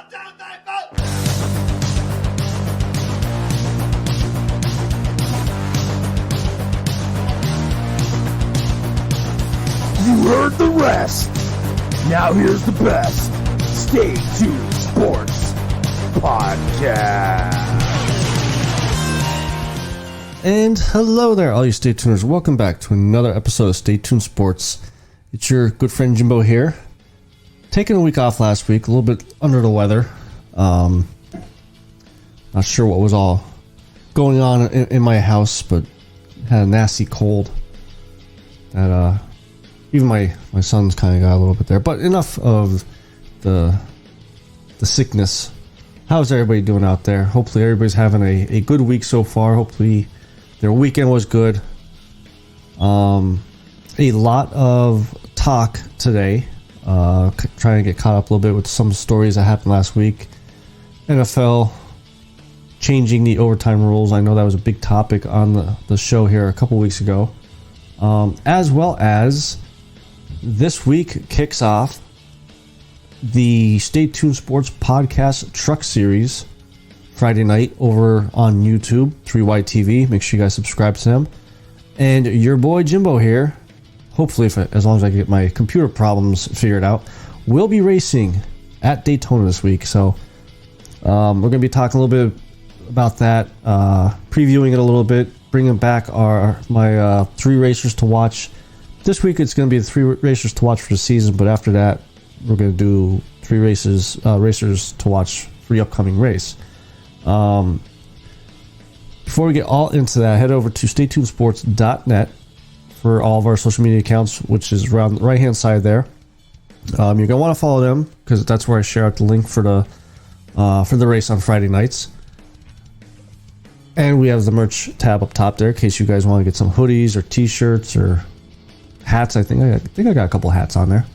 You heard the rest. Now here's the best. Stay Tuned Sports Podcast. And hello there, all you Stay Tuners. Welcome back to another episode of Stay Tuned Sports. It's your good friend Jimbo here. Taking a week off last week, a little bit under the weather. Not sure what was all going on in my house, but had a nasty cold. That even my son's kind of got a little bit there. But enough of the sickness. How's everybody doing out there? Hopefully everybody's having a good week so far. Hopefully their weekend was good. A lot of talk today. Trying to get caught up a little bit with some stories that happened last week. NFL changing the overtime rules. I know that was a big topic on the show here a couple weeks ago. As well as this week kicks off the Stay Tuned Sports Podcast Truck Series Friday night over on YouTube, 3Y TV. Make sure you guys subscribe to them. And your boy Jimbo here, hopefully as long as I get my computer problems figured out, will be racing at Daytona this week. So we're going to be talking a little bit about that, previewing it a little bit, bringing back my 3 racers to watch. This week it's going to be the 3 racers to watch for the season, but after that we're going to do 3 racers to watch for the upcoming race. Before we get all into that, head over to staytunesports.net for all of our social media accounts, which is around the right hand side there. You're going to want to follow them because that's where I share out the link for the race on Friday nights. And we have the merch tab up top there in case you guys want to get some hoodies or t-shirts or hats. I think I got a couple hats on there.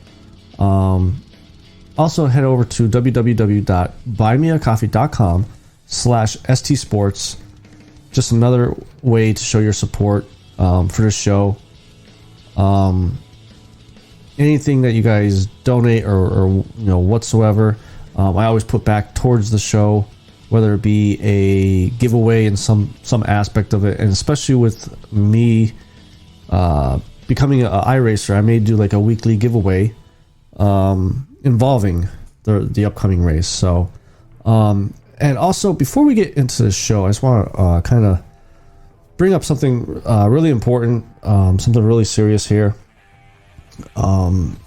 Also head over to www.buymeacoffee.com/stsports. Just another way to show your support for the show. Anything that you guys donate or whatsoever, I always put back towards the show, whether it be a giveaway in some aspect of it, and especially with me becoming an iRacer, I may do like a weekly giveaway involving the upcoming race. So, and also before we get into the show, I just want to kind of bring up something really important, something really serious here. One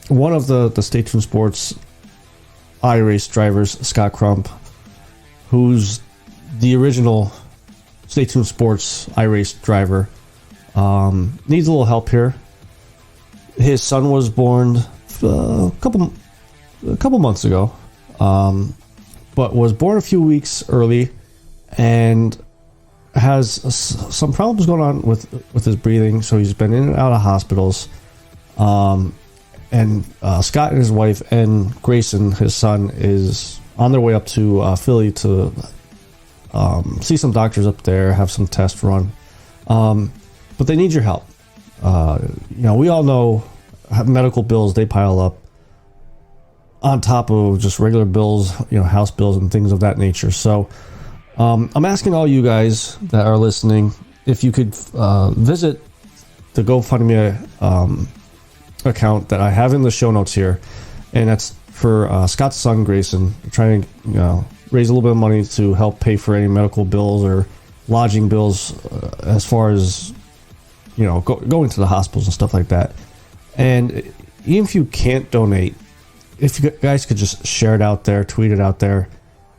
of the Stay Tuned Sports iRace drivers, Scott Crump, who's the original Stay Tuned Sports iRace driver, needs a little help here. His son was born a couple months ago, but was born a few weeks early and has some problems going on with his breathing, so he's been in and out of hospitals. And Scott and his wife and Grayson, his son, is on their way up to Philly to see some doctors up there, have some tests run. But they need your help. We all know medical bills, they pile up on top of just regular bills, house bills and things of that nature. So I'm asking all you guys that are listening if you could visit the GoFundMe account that I have in the show notes here, and that's for Scott's son Grayson. We're trying to raise a little bit of money to help pay for any medical bills or lodging bills as far as going to the hospitals and stuff like that. And even if you can't donate, if you guys could just share it out there, tweet it out there,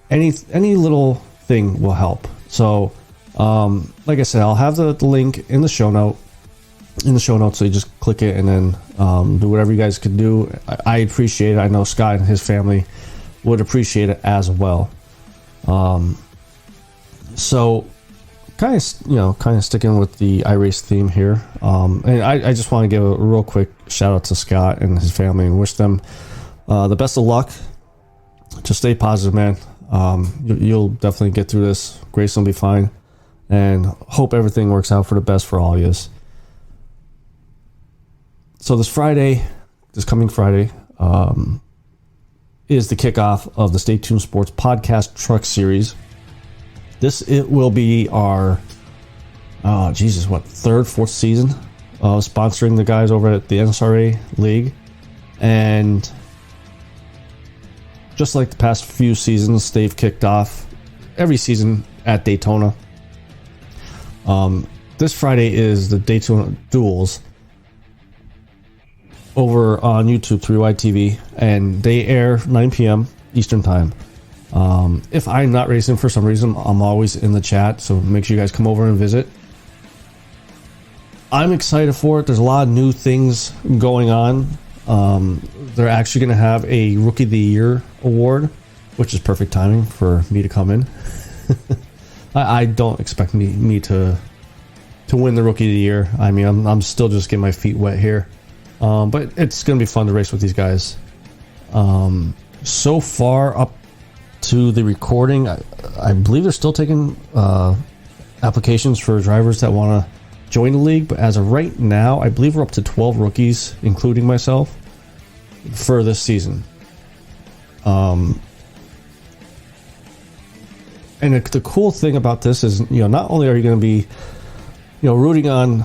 any little thing will help. So like I said, I'll have the link in the show notes, so you just click it and then do whatever you guys can do. I appreciate it. I know Scott and his family would appreciate it as well. So kind of sticking with the iRace theme here. And I just want to give a real quick shout out to Scott and his family and wish them the best of luck. Just stay positive, man. You'll definitely get through this. Grayson will be fine, and hope everything works out for the best for all of you. So this coming Friday, is the kickoff of the Stay Tuned Sports Podcast Truck Series. It will be our, third, fourth season of sponsoring the guys over at the NSRA League. And just like the past few seasons, they've kicked off every season at Daytona. This Friday is the Daytona Duels over on YouTube through ITV, and they air 9 p.m. Eastern Time. If I'm not racing for some reason, I'm always in the chat, so make sure you guys come over and visit. I'm excited for it. There's a lot of new things going on. They're actually going to have a Rookie of the Year award, which is perfect timing for me to come in. I don't expect me to win the Rookie of the Year. I mean, I'm still just getting my feet wet here. But it's going to be fun to race with these guys. So far up to the recording, I believe they're still taking applications for drivers that want to join the league. But as of right now, I believe we're up to 12 rookies, including myself, for this season. And the cool thing about this is, not only are you going to be, rooting on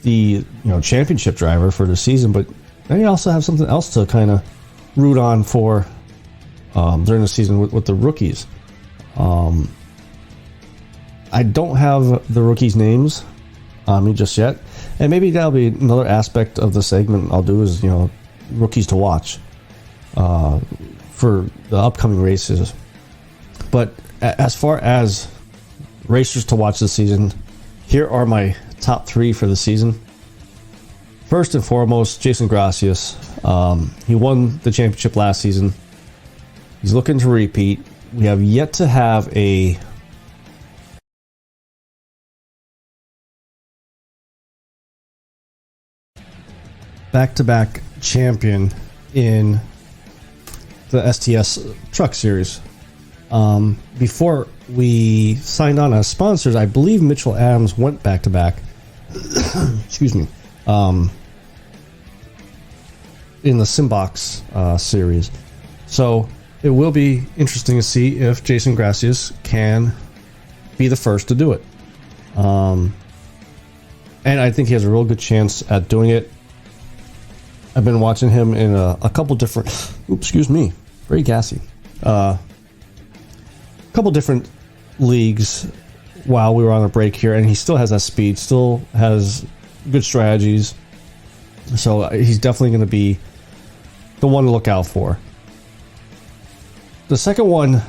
the championship driver for the season, but then you also have something else to kind of root on for during the season with the rookies. I don't have the rookies' names on me just yet, and maybe that'll be another aspect of the segment I'll do is rookies to watch for the upcoming races. But as far as racers to watch this season, here are my top 3 for the season. First and foremost, Jason Gracias. He won the championship last season. He's looking to repeat. We have yet to have a back-to-back champion in the STS Truck Series. Before we signed on as sponsors, I believe Mitchell Adams went back-to-back. Excuse me. In the Simbox series. So it will be interesting to see if Jason Gracias can be the first to do it. And I think he has a real good chance at doing it. I've been watching him in a couple different... excuse me. Very gassy. A couple different leagues while we were on a break here, and he still has that speed, still has good strategies. So he's definitely going to be the one to look out for. The second one,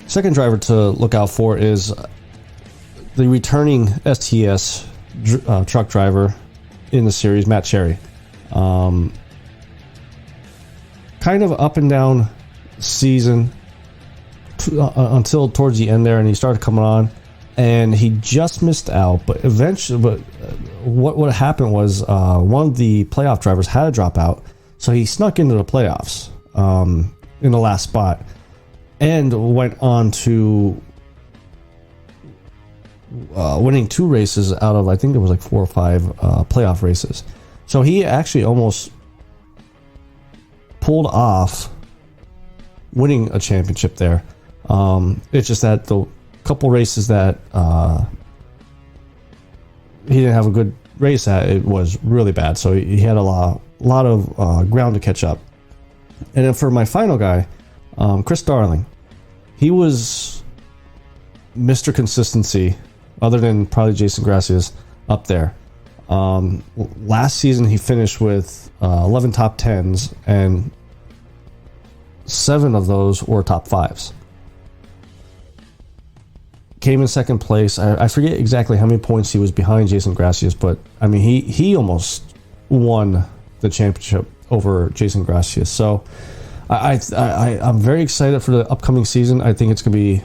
second driver to look out for is the returning STS truck driver in the series, Matt Cherry. Kind of up and down season until towards the end there, and he started coming on, and he just missed out. But eventually, what happened was one of the playoff drivers had to drop out, so he snuck into the playoffs in the last spot, and went on to winning 2 races out of, I think there was like 4 or 5 playoff races. So he actually almost pulled off winning a championship there. It's just that the couple races that he didn't have a good race at, it was really bad. So he had a lot of ground to catch up. And then for my final guy, Chris Darling, he was Mr. Consistency, other than probably Jason Gracias up there. Last season he finished with 11 top 10s, and 7 of those were top 5s. Came in second place. I forget exactly how many points he was behind Jason Gracias, but I mean he almost won the championship over Jason Gracias. So I'm very excited for the upcoming season. I think it's going to be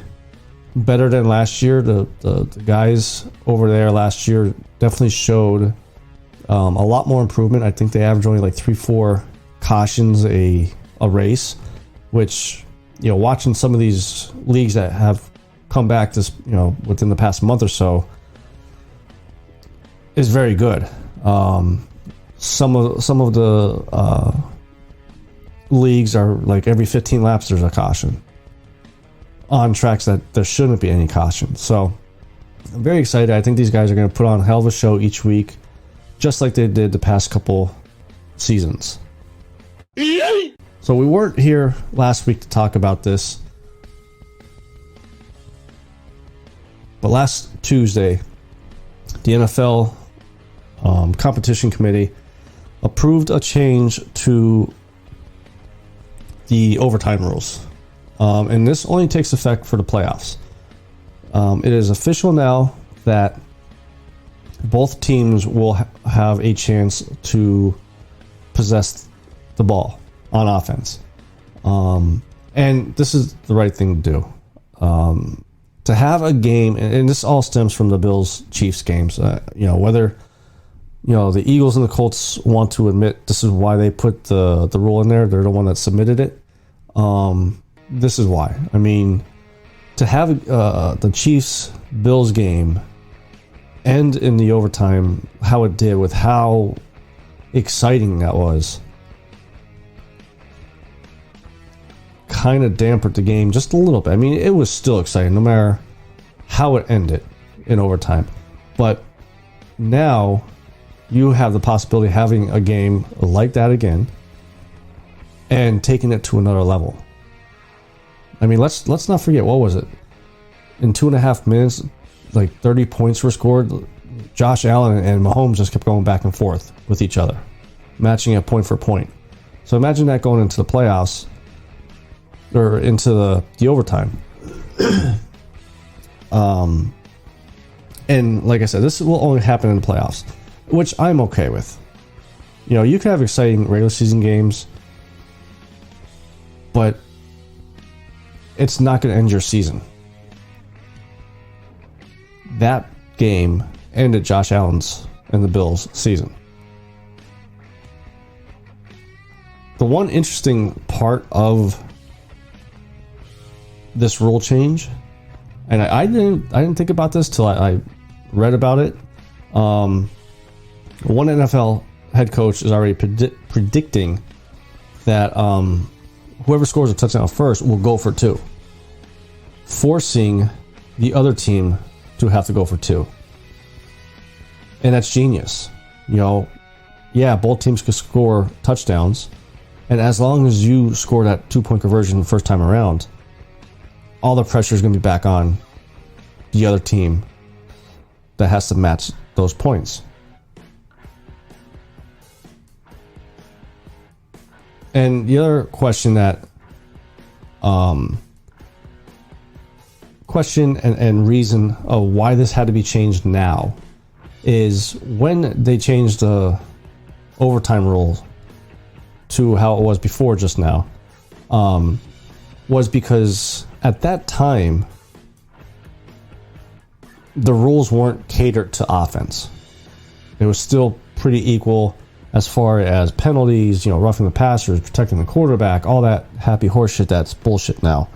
better than last year. The guys over there last year definitely showed a lot more improvement. I think they averaged only like 3-4 cautions a race, which, watching some of these leagues that have come back this, within the past month or so, is very good. Some of the leagues are like every 15 laps there's a caution. On tracks that there shouldn't be any caution. So I'm very excited. I think these guys are going to put on a hell of a show each week, just like they did the past couple seasons. So we weren't here last week to talk about this, but last Tuesday, the NFL competition committee approved a change to the overtime rules. And this only takes effect for the playoffs. It is official now that both teams will have a chance to possess the ball on offense. And this is the right thing to do. To have a game, and this all stems from the Bills-Chiefs games. Whether the Eagles and the Colts want to admit this is why they put the rule in there. They're the one that submitted it. This is why. I mean, to have the Chiefs-Bills game end in the overtime, how it did, with how exciting that was, kind of dampened the game just a little bit. I mean, it was still exciting no matter how it ended in overtime. But now you have the possibility of having a game like that again and taking it to another level. I mean, let's not forget, what was it? In 2.5 minutes, like 30 points were scored. Josh Allen and Mahomes just kept going back and forth with each other, matching it point for point. So imagine that going into the playoffs, or into the overtime. And like I said, this will only happen in the playoffs, which I'm okay with. You can have exciting regular season games, but it's not going to end your season. That game ended Josh Allen's and the Bills' season. The one interesting part of this rule change, and I didn't think about this till I read about it. One NFL head coach is already predicting that whoever scores a touchdown first will go for 2, forcing the other team to have to go for 2. And that's genius. Both teams could score touchdowns, and as long as you score that 2-point conversion the first time around, all the pressure is going to be back on the other team that has to match those points. And the other question that and reason of why this had to be changed now is when they changed the overtime rule to how it was before just now, was because at that time the rules weren't catered to offense. It was still pretty equal as far as penalties, roughing the passers, protecting the quarterback, all that happy horse shit. That's bullshit now.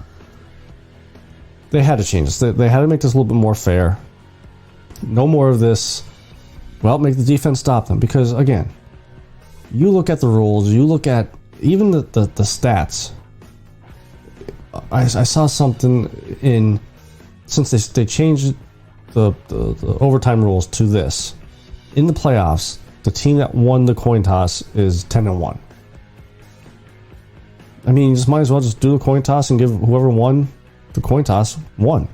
They had to change this. They had to make this a little bit more fair. No more of this, make the defense stop them. Because, again, you look at the rules, you look at even the stats. I saw something since they changed the overtime rules to this. In the playoffs, the team that won the coin toss is 10-1. I mean, you just might as well just do the coin toss and give whoever won the coin toss won,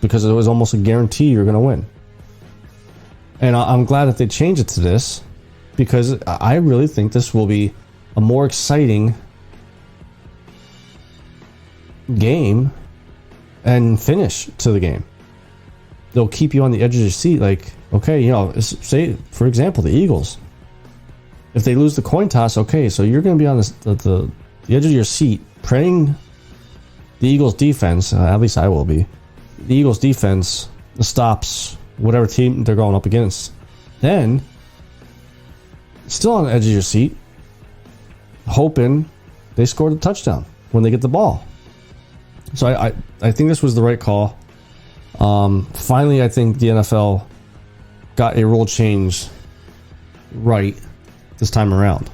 because it was almost a guarantee you're going to win. And I'm glad that they changed it to this, because I really think this will be a more exciting game and finish to the game. They'll keep you on the edge of your seat. Like, okay, say for example the Eagles, if they lose the coin toss, okay, so you're going to be on the edge of your seat praying the Eagles defense, at least I will be, the Eagles defense stops whatever team they're going up against. Then, still on the edge of your seat, hoping they score the touchdown when they get the ball. So I think this was the right call. Finally, I think the NFL got a rule change right this time around.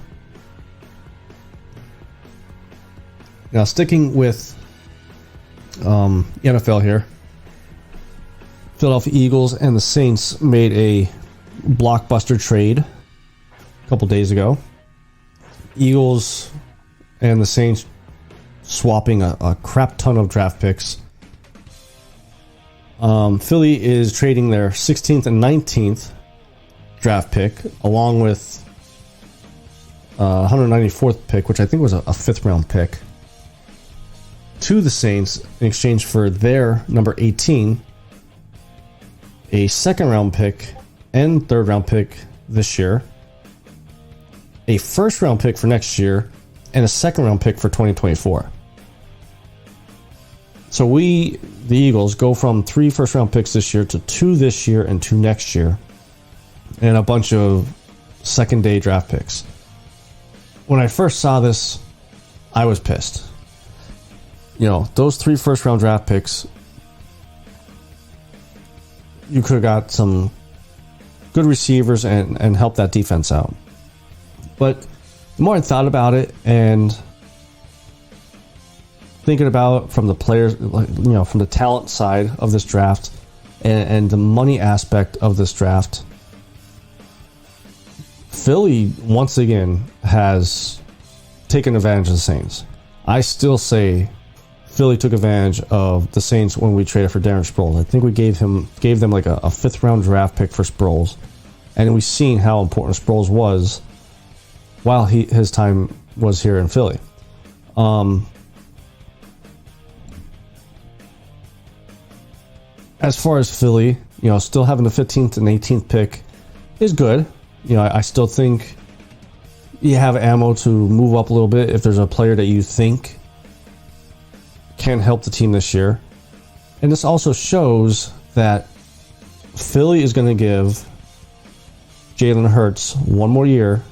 Now, sticking with NFL here, Philadelphia Eagles and the Saints made a blockbuster trade a couple days ago. Eagles and the Saints swapping a crap ton of draft picks. Philly is trading their 16th and 19th draft pick, along with 194th pick, which I think was a 5th round pick, to the Saints in exchange for their number 18, a 2nd round pick and 3rd round pick this year, a 1st round pick for next year, and a 2nd round pick for 2024. So the Eagles, go from 3 first round picks this year to 2 this year and 2 next year, and a bunch of second day draft picks. When I first saw this, I was pissed. Those 3 first round draft picks, you could have got some good receivers and helped that defense out. But the more I thought about it and thinking about from the players, from the talent side of this draft and the money aspect of this draft, Philly once again has taken advantage of the Saints. I still say Philly took advantage of the Saints when we traded for Darren Sproles. I think we gave them like a 5th round draft pick for Sproles, and we've seen how important Sproles was while his time was here in Philly. As far as Philly, still having the 15th and 18th pick is good. I still think you have ammo to move up a little bit if there's a player that you think can help the team this year. And this also shows that Philly is going to give Jalen Hurts one more year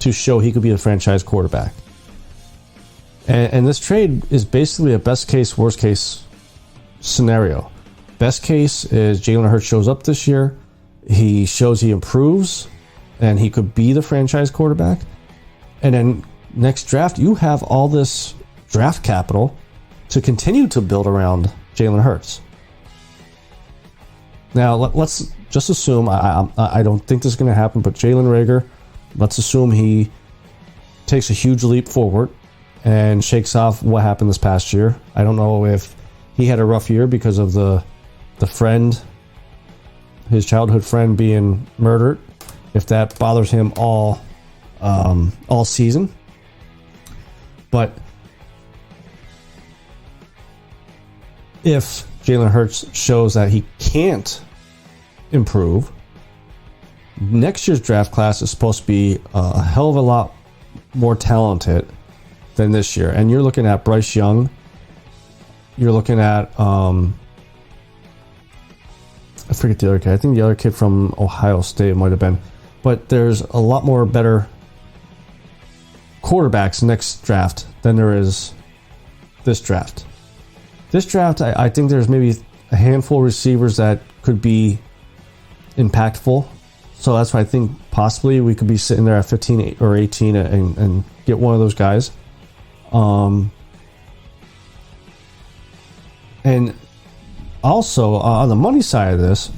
to show he could be the franchise quarterback. And this trade is basically a best case, worst case scenario. Best case is Jalen Hurts shows up this year, he shows he improves, and he could be the franchise quarterback. And then next draft, you have all this draft capital to continue to build around Jalen Hurts. Now, let's just assume, I don't think this is going to happen, but Jalen Reagor, let's assume he takes a huge leap forward and shakes off what happened this past year. I don't know if he had a rough year because of the friend, his childhood friend, being murdered, if that bothers him all season. But if Jalen Hurts shows that he can't improve, next year's draft class is supposed to be a hell of a lot more talented than this year. And you're looking at Bryce Young. You're looking at, I forget the other kid. I think the other kid from Ohio State might have been. But there's a lot more better quarterbacks next draft than there is this draft. This draft, I think there's maybe a handful of receivers that could be impactful. So that's why I think possibly we could be sitting there at 15 or 18 and get one of those guys. And also, on the money side of this,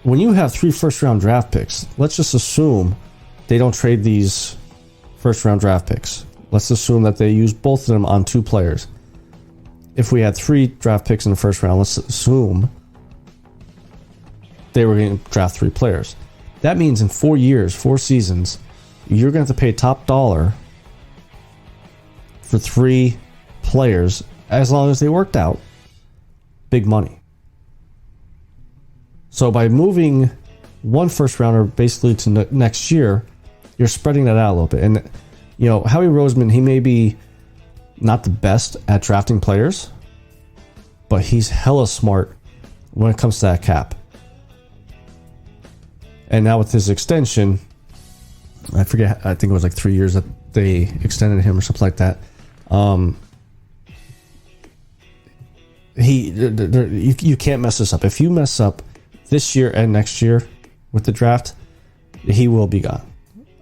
when you have 3 first-round draft picks, let's just assume they don't trade these first-round draft picks. Let's assume that they use both of them on 2 players. If we had 3 draft picks in the first round, let's assume they were going to draft 3 players. That means in 4 years, 4 seasons, you're going to have to pay top dollar for 3 players as long as they worked out. Big money. So by moving 1 first rounder basically to next year, you're spreading that out a little bit. And Howie Roseman, he may be not the best at drafting players, but he's hella smart when it comes to that cap. And now with his extension, I forget, I think it was like 3 years that they extended him or something like that. You can't mess this up. If you mess up this year and next year with the draft, he will be gone.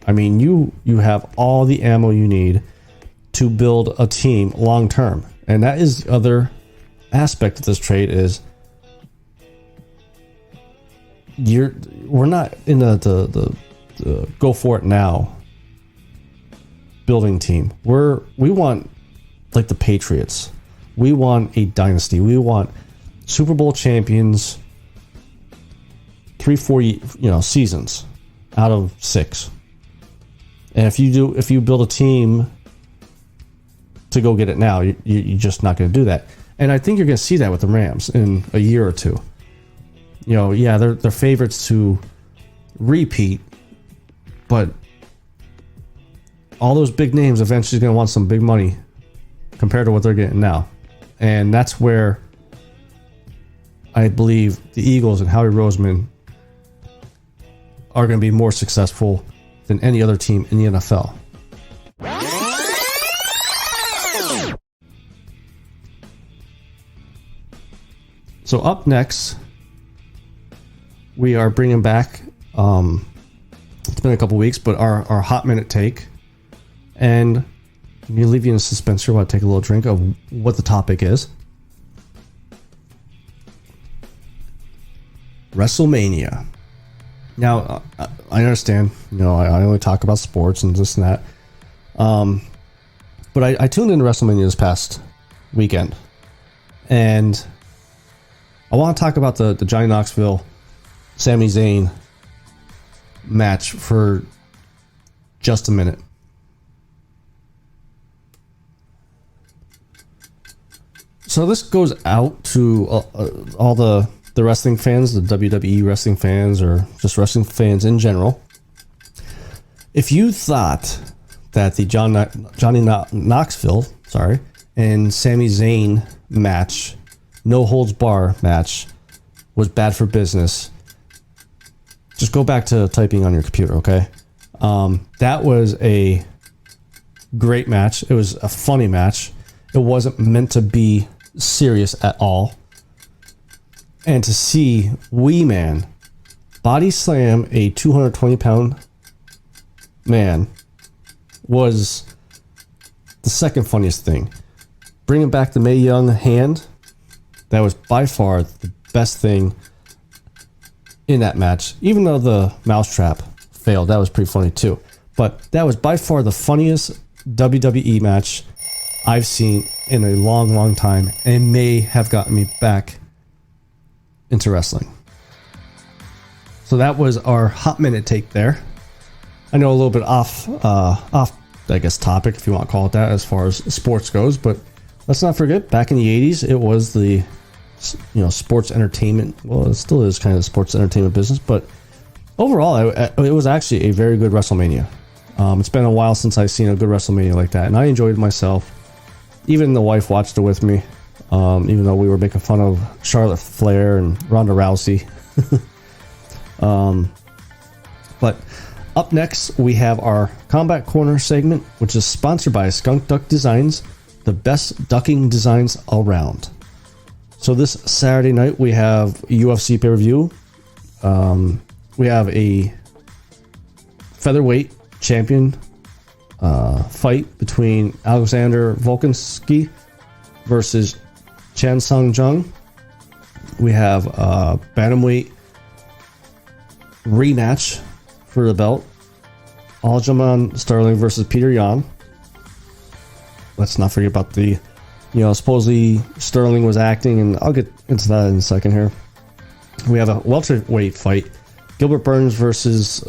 I mean, you have all the ammo you need to build a team long term. And that is the other aspect of this trade is we're not in the go for it now building team. We want like the Patriots. We want a dynasty. We want Super Bowl champions 3-4 seasons out of 6. And if you build a team to go get it now, you're just not going to do that. And I think you're going to see that with the Rams in a year or two. They're favorites to repeat, but all those big names eventually going to want some big money compared to what they're getting now. And that's where I believe the Eagles and Howie Roseman are going to be more successful than any other team in the NFL. So up next, we are bringing back, it's been a couple weeks, but our hot minute take. And we leave you in suspense here while I take a little drink of what the topic is. WrestleMania. Now, I understand, I only talk about sports and this and that. But I tuned into WrestleMania this past weekend. And I want to talk about the Johnny Knoxville, Sami Zayn match for just a minute. So this goes out to all the wrestling fans, the WWE wrestling fans, or just wrestling fans in general. If you thought that the Johnny Knoxville, and Sami Zayn match, no holds bar match, was bad for business, just go back to typing on your computer, okay? That was a great match. It was a funny match. It wasn't meant to be serious at all. And to see Wee Man body slam a 220-pound man was the second funniest thing. Bringing back the Mae Young hand, that was by far the best thing in that match. Even though the mousetrap failed, that was pretty funny too. But that was by far the funniest WWE match I've seen in a long, long time, and may have gotten me back into wrestling. So that was our hot minute take there. I know a little bit off, I guess, topic, if you want to call it that, as far as sports goes, but let's not forget, back in the 80s, it was the, sports entertainment. Well, it still is kind of the sports entertainment business, but overall, it was actually a very good WrestleMania. It's been a while since I've seen a good WrestleMania like that, and I enjoyed myself. Even the wife watched it with me, even though we were making fun of Charlotte Flair and Ronda Rousey. But up next, we have our Combat Corner segment, which is sponsored by Skunk Duck Designs, the best ducking designs around. So this Saturday night, we have UFC pay-per-view. We have a featherweight champion fight between Alexander Volkanovski versus Chan Sung Jung. We have a bantamweight rematch for the belt. Aljamain Sterling versus Peter Yan. Let's not forget about the, supposedly Sterling was acting, and I'll get into that in a second here. We have a welterweight fight. Gilbert Burns versus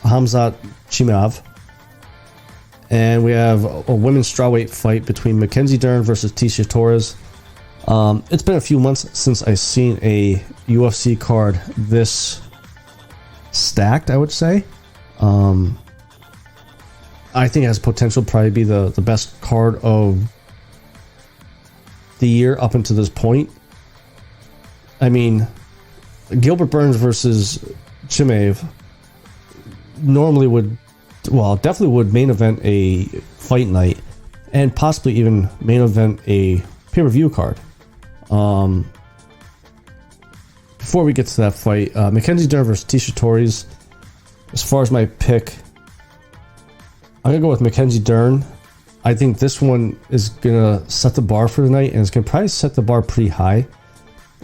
Hamzat Chimaev. And we have a women's strawweight fight between Mackenzie Dern versus Tisha Torres. It's been a few months since I've seen a UFC card this stacked, I would say. I think it has potential to probably be the best card of the year up until this point. I mean, Gilbert Burns versus Chimaev definitely would main event a fight night, and possibly even main event a pay-per-view card. Before we get to that fight, Mackenzie Dern versus Tisha Torres, as far as my pick, I'm going to go with Mackenzie Dern. I think this one is going to set the bar for tonight, and it's going to probably set the bar pretty high.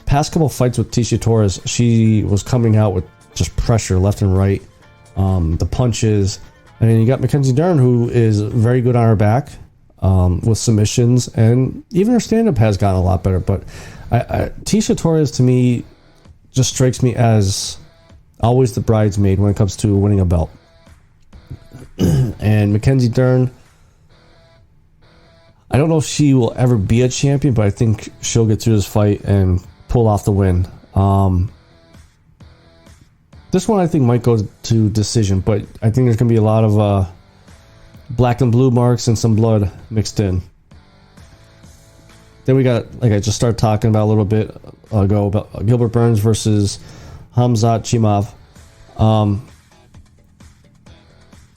Past couple fights with Tisha Torres, she was coming out with just pressure left and right, the punches. And then you got Mackenzie Dern, who is very good on her back with submissions, and even her stand-up has gotten a lot better. But Tisha Torres, to me, just strikes me as always the bridesmaid when it comes to winning a belt. And Mackenzie Dern, I don't know if she will ever be a champion, but I think she'll get through this fight and pull off the win. This one I think might go to decision, but I think there's going to be a lot of black and blue marks and some blood mixed in. Then we got, like I just started talking about a little bit ago, about Gilbert Burns versus Khamzat Chimaev.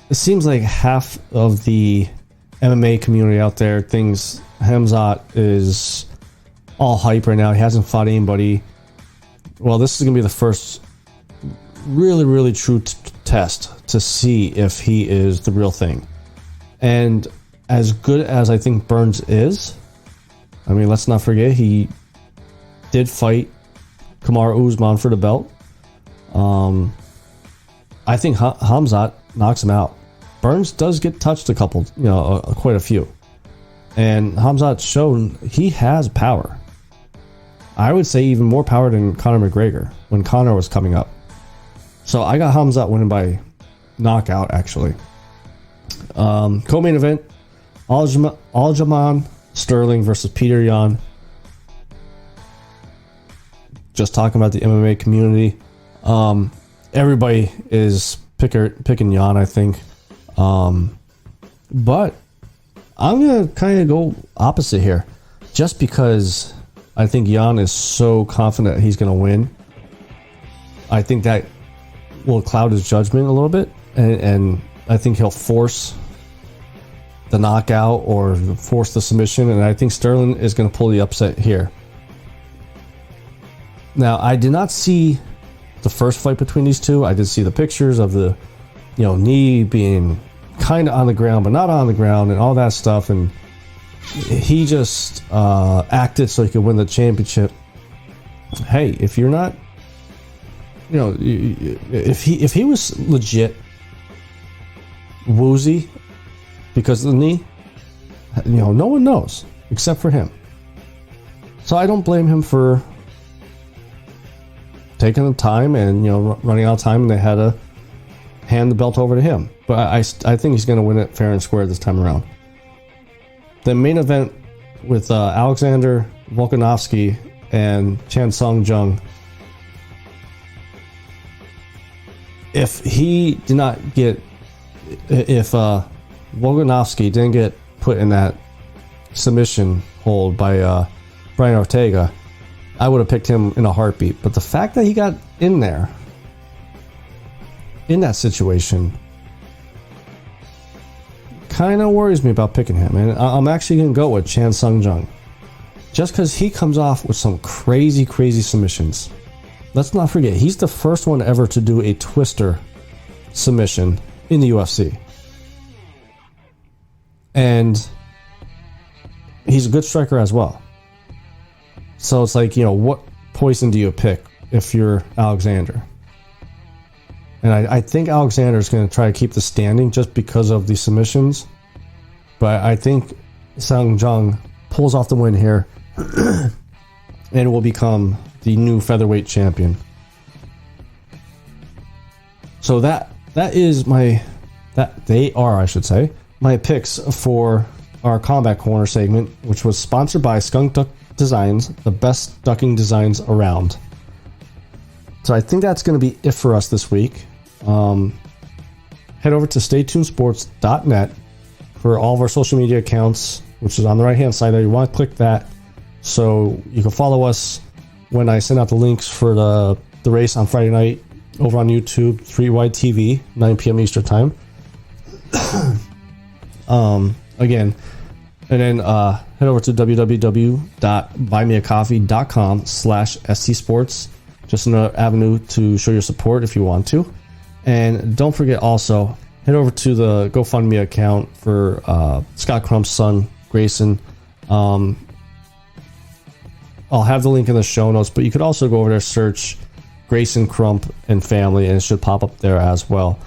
It seems like half of the MMA community out there thinks Khamzat is all hype right now. He hasn't fought anybody. Well, this is going to be the first really, really true test to see if he is the real thing. And as good as I think Burns is, I mean, let's not forget he did fight Kamaru Usman for the belt. I think Khamzat knocks him out. Burns does get touched a couple, quite a few. And Khamzat's shown he has power. I would say even more power than Conor McGregor when Conor was coming up. So I got Khamzat winning by knockout, actually. Co-main event, Aljamain Sterling versus Peter Yan. Just talking about the MMA community. Everybody is picking Yan, I think. But I'm going to kind of go opposite here. Just because I think Yan is so confident he's going to win. I think that will cloud his judgment a little bit. And I think he'll force the knockout or force the submission. And I think Sterling is going to pull the upset here. Now, I did not see the first fight between these two. I did see the pictures of the, knee being kind of on the ground, but not on the ground and all that stuff. And he just acted so he could win the championship. Hey, if you're not, if he was legit woozy because of the knee, no one knows except for him. So I don't blame him for taking the time and running out of time, and they had to hand the belt over to him. But I think he's going to win it fair and square this time around. The main event with Alexander Volkanovski and Chan Sung Jung. If Volkanovski didn't get put in that submission hold by Brian Ortega, I would have picked him in a heartbeat. But the fact that he got in there, in that situation, kind of worries me about picking him. And I'm actually going to go with Chan Sung Jung. Just because he comes off with some crazy, crazy submissions. Let's not forget, he's the first one ever to do a twister submission in the UFC. And he's a good striker as well. So it's like, what poison do you pick if you're Alexander? And I think Alexander's going to try to keep the standing just because of the submissions. But I think Sung Jung pulls off the win here and will become the new featherweight champion. So they are my picks for our Combat Corner segment, which was sponsored by Skunk Duck Designs, the best ducking designs around. So I think that's going to be it for us this week. Head over to staytunesports.net for all of our social media accounts, which is on the right hand side there. You want to click that so you can follow us when I send out the links for the race on Friday night over on YouTube, 3Y TV, 9 p.m. Eastern time. Again, and then head over to www.buymeacoffee.com/scsports. Just another avenue to show your support if you want to. And don't forget also, head over to the GoFundMe account for Scott Crump's son, Grayson. I'll have the link in the show notes, but you could also go over there, search Grayson Crump and family, and it should pop up there as well.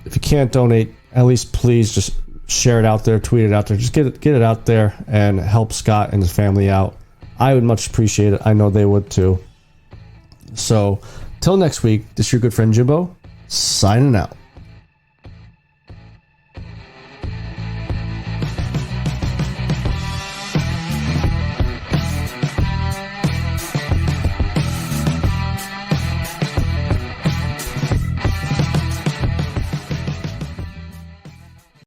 If you can't donate, at least please just share it out there, tweet it out there, just get it out there and help Scott and his family out. I would much appreciate it. I know they would too. So, till next week, this is your good friend Jimbo, signing out.